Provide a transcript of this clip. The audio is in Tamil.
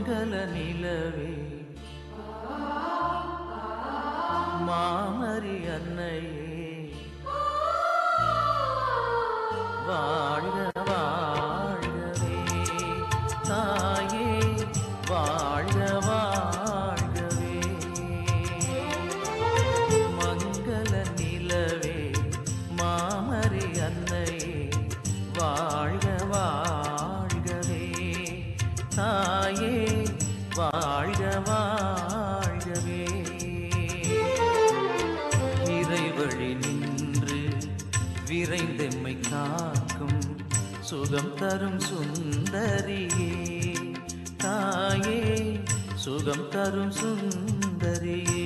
மங்கள நிலவே மாமரி அன்னையே வாழ்க வாழ்கவே தாயே வாழ்க வாழ்கவே மங்கள நிலவே மாமரி அன்னையே வாழ்க வாழ்கவே தாயே வாழ்க வாழ்கவே இறைவழி நின்று விரைந்தெம்மை காக்கும் சுகம் தரும் சுந்தரியே தாயே சுகம் தரும் சுந்தரியே